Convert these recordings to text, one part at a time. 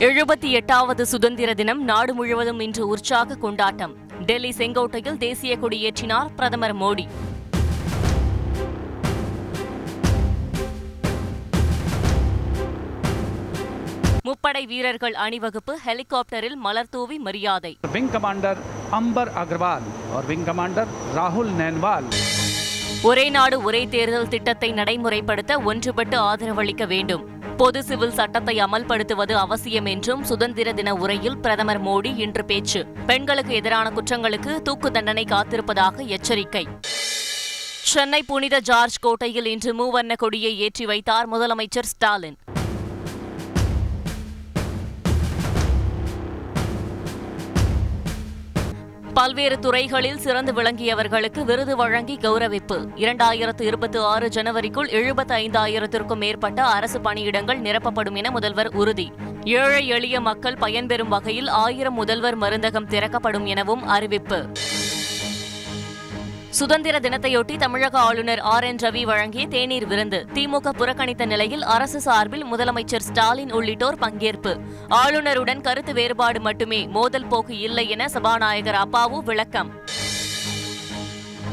78வது சுதந்திர தினம் நாடு முழுவதும் இன்று உற்சாக கொண்டாட்டம். டெல்லி செங்கோட்டையில் தேசிய கொடியேற்றினார் பிரதமர் மோடி. முப்படை வீரர்கள் அணிவகுப்பு ஹெலிகாப்டரில் மலர் தூவி மரியாதை. விங் கமாண்டர் அம்பர் அகர்வால் और விங் கமாண்டர் ராகுல் நன்வால். ஒரே நாடு ஒரே தேர்தல் திட்டத்தை நடைமுறைப்படுத்த ஒன்றுபட்டு ஆதரவளிக்க வேண்டும். பொது சிவில் சட்டத்தை அமல்படுத்துவது அவசியம் என்றும் சுதந்திர தின உரையில் பிரதமர் மோடி இன்று பேச்சு. பெண்களுக்கு எதிரான குற்றங்களுக்கு தூக்கு தண்டனை காத்திருப்பதாக எச்சரிக்கை. சென்னை புனித ஜார்ஜ் கோட்டையில் இன்று மூவர்ண கொடியை ஏற்றி வைத்தார் முதலமைச்சர் ஸ்டாலின். பல்வேறு துறைகளில் சிறந்து விளங்கியவர்களுக்கு விருது வழங்கி கௌரவிப்பு. 2026 ஜனவரிக்குள் 75,000க்கும் மேற்பட்ட அரசு பணியிடங்கள் நிரப்பப்படும் என முதல்வர் உறுதி. ஏழை எளிய மக்கள் பயன்பெறும் வகையில் 1000 முதல்வர் மருந்தகம் திறக்கப்படும் எனவும் அறிவிப்பு. சுதந்திர தினத்தையொட்டி தமிழக ஆளுநர் RN ரவி வழங்கிய தேநீர் விருந்து திமுக புறக்கணித்த நிலையில் அரசு சார்பில் முதலமைச்சர் ஸ்டாலின் உள்ளிட்டோர் பங்கேற்பு. ஆளுநருடன் கருத்து வேறுபாடு மட்டுமே, மோதல் போக்கு இல்லை என சபாநாயகர் அப்பாவு விளக்கம்.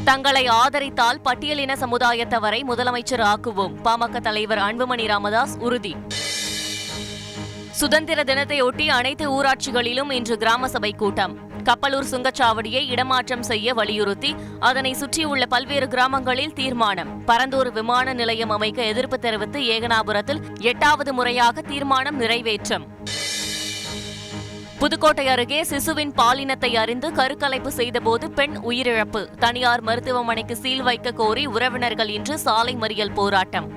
தங்களை ஆதரித்தால் பட்டியலின சமுதாயத்தவரை முதலமைச்சர் ஆக்குவோம், பாமக தலைவர் அன்புமணி ராமதாஸ் உறுதி. சுதந்திர தினத்தையொட்டி அனைத்து ஊராட்சிகளிலும் இன்று கிராம சபை கூட்டம். கப்பலூர் சுங்கச்சாவடியை இடமாற்றம் செய்ய வலியுறுத்தி அதனை சுற்றியுள்ள பல்வேறு கிராமங்களில் தீர்மானம். பரந்தூர் விமான நிலையம் அமைக்க எதிர்ப்பு தெரிவித்து ஏகனாபுரத்தில் 8வது முறையாக தீர்மானம் நிறைவேற்றம். புதுக்கோட்டை அருகே சிசுவின் பாலினத்தை அறிந்து கருக்கலைப்பு செய்தபோது பெண் உயிரிழப்பு. தனியார் மருத்துவமனைக்கு சீல் வைக்க கோரி உறவினர்கள் இன்று சாலை மறியல் போராட்டம்.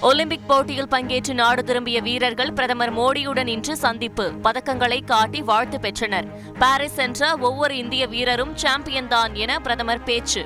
ஒலிம்பிக் போட்டியில் பங்கேற்று நாடு திரும்பிய வீரர்கள் பிரதமர் மோடியுடன் இன்று சந்திப்பு. பதக்கங்களை காட்டி வாழ்த்து பெற்றனர். பாரிஸ் சென்ற ஒவ்வொரு இந்திய வீரரும் சாம்பியன் தான் என பிரதமர் பேச்சு.